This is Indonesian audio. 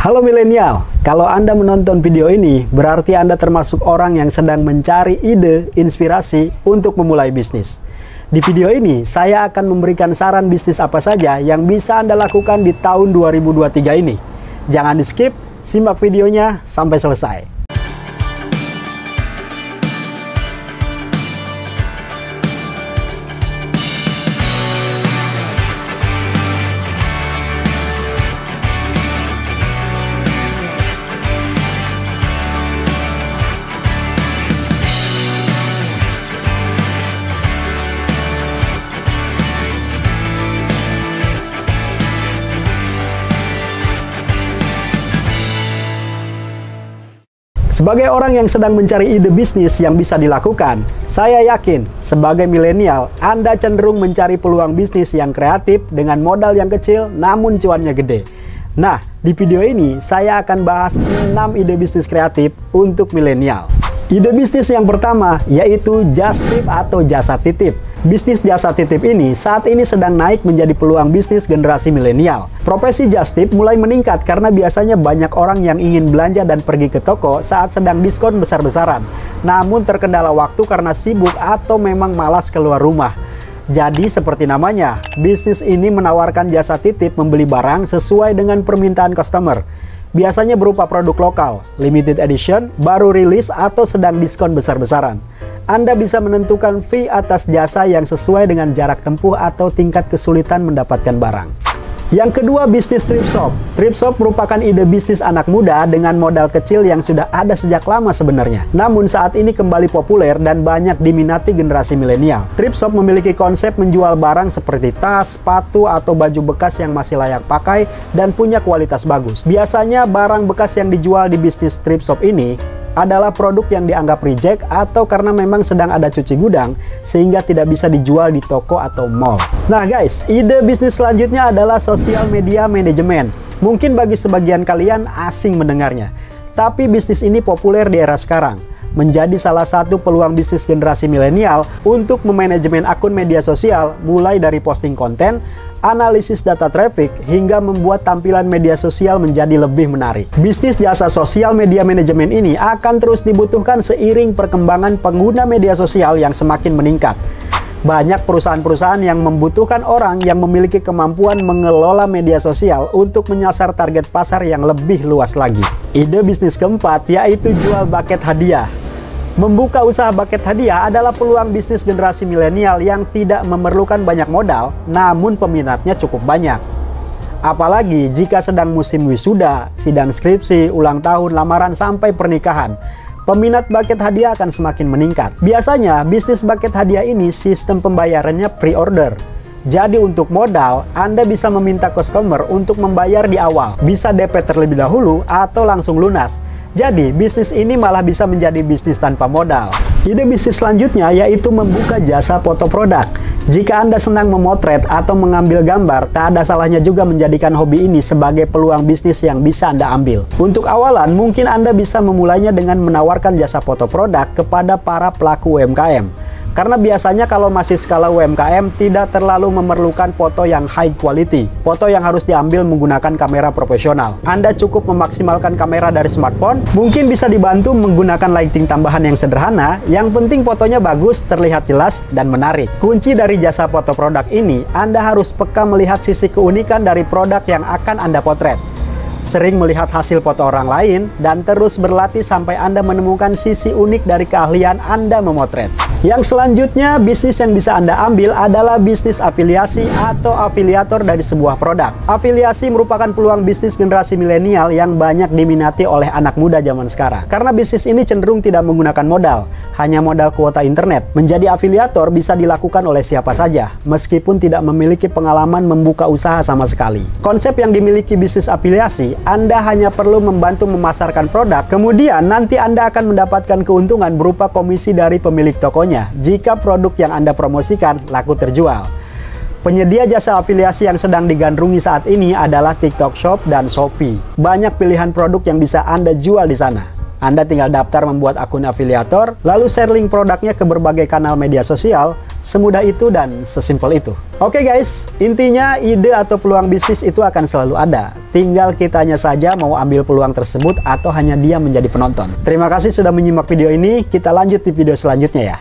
Halo milenial, kalau Anda menonton video ini, berarti Anda termasuk orang yang sedang mencari ide, inspirasi untuk memulai bisnis. Di video ini, saya akan memberikan saran bisnis apa saja yang bisa Anda lakukan di tahun 2023 ini. Jangan di-skip, simak videonya sampai selesai. Sebagai orang yang sedang mencari ide bisnis yang bisa dilakukan, saya yakin sebagai milenial, Anda cenderung mencari peluang bisnis yang kreatif dengan modal yang kecil namun cuannya gede. Nah, di video ini saya akan bahas 6 ide bisnis kreatif untuk milenial. Ide bisnis yang pertama yaitu just tip atau jasa titip. Bisnis jasa titip ini saat ini sedang naik menjadi peluang bisnis generasi milenial. Profesi just tip mulai meningkat karena biasanya banyak orang yang ingin belanja dan pergi ke toko saat sedang diskon besar-besaran. Namun terkendala waktu karena sibuk atau memang malas keluar rumah. Jadi seperti namanya, bisnis ini menawarkan jasa titip membeli barang sesuai dengan permintaan customer. Biasanya berupa produk lokal, limited edition, baru rilis atau sedang diskon besar-besaran. Anda bisa menentukan fee atas jasa yang sesuai dengan jarak tempuh atau tingkat kesulitan mendapatkan barang. Yang kedua, bisnis thrift shop. Thrift shop merupakan ide bisnis anak muda dengan modal kecil yang sudah ada sejak lama sebenarnya. Namun saat ini kembali populer dan banyak diminati generasi milenial. Thrift shop memiliki konsep menjual barang seperti tas, sepatu, atau baju bekas yang masih layak pakai dan punya kualitas bagus. Biasanya barang bekas yang dijual di bisnis thrift shop ini adalah produk yang dianggap reject atau karena memang sedang ada cuci gudang sehingga tidak bisa dijual di toko atau mall. Nah guys, ide bisnis selanjutnya adalah social media management. Mungkin bagi sebagian kalian asing mendengarnya, tapi bisnis ini populer di era sekarang. Menjadi salah satu peluang bisnis generasi milenial untuk memanajemen akun media sosial mulai dari posting konten, analisis data traffic, hingga membuat tampilan media sosial menjadi lebih menarik. Bisnis jasa sosial media manajemen ini akan terus dibutuhkan seiring perkembangan pengguna media sosial yang semakin meningkat. Banyak perusahaan-perusahaan yang membutuhkan orang yang memiliki kemampuan mengelola media sosial untuk menyasar target pasar yang lebih luas lagi. Ide bisnis keempat yaitu jual buket hadiah. Membuka usaha buket hadiah adalah peluang bisnis generasi milenial yang tidak memerlukan banyak modal, namun peminatnya cukup banyak. Apalagi jika sedang musim wisuda, sidang skripsi, ulang tahun, lamaran, sampai pernikahan. Peminat buket hadiah akan semakin meningkat. Biasanya, bisnis buket hadiah ini sistem pembayarannya pre-order. Jadi untuk modal, Anda bisa meminta customer untuk membayar di awal. Bisa DP terlebih dahulu atau langsung lunas. Jadi, bisnis ini malah bisa menjadi bisnis tanpa modal. Ide bisnis selanjutnya yaitu membuka jasa foto produk. Jika Anda senang memotret atau mengambil gambar, tak ada salahnya juga menjadikan hobi ini sebagai peluang bisnis yang bisa Anda ambil. Untuk awalan, mungkin Anda bisa memulainya dengan menawarkan jasa foto produk kepada para pelaku UMKM. Karena biasanya kalau masih skala UMKM tidak terlalu memerlukan foto yang high quality. Foto yang harus diambil menggunakan kamera profesional. Anda cukup memaksimalkan kamera dari smartphone, mungkin bisa dibantu menggunakan lighting tambahan yang sederhana, yang penting fotonya bagus, terlihat jelas, dan menarik. Kunci dari jasa foto produk ini, Anda harus peka melihat sisi keunikan dari produk yang akan Anda potret. Sering melihat hasil foto orang lain, dan terus berlatih sampai Anda menemukan sisi unik dari keahlian Anda memotret. Yang selanjutnya, bisnis yang bisa Anda ambil adalah bisnis afiliasi atau afiliator dari sebuah produk. Afiliasi merupakan peluang bisnis generasi milenial yang banyak diminati oleh anak muda zaman sekarang. Karena bisnis ini cenderung tidak menggunakan modal, hanya modal kuota internet. Menjadi afiliator bisa dilakukan oleh siapa saja, meskipun tidak memiliki pengalaman membuka usaha sama sekali. Konsep yang dimiliki bisnis afiliasi, Anda hanya perlu membantu memasarkan produk, kemudian nanti Anda akan mendapatkan keuntungan berupa komisi dari pemilik tokonya jika produk yang Anda promosikan laku terjual. Penyedia jasa afiliasi yang sedang digandrungi saat ini adalah TikTok Shop dan Shopee. Banyak pilihan produk yang bisa Anda jual di sana. Anda tinggal daftar membuat akun afiliator, lalu share link produknya ke berbagai kanal media sosial. Semudah itu dan sesimpel itu. Oke guys, intinya ide atau peluang bisnis itu akan selalu ada. Tinggal kitanya saja mau ambil peluang tersebut atau hanya dia menjadi penonton. Terima kasih sudah menyimak video ini. Kita lanjut di video selanjutnya ya.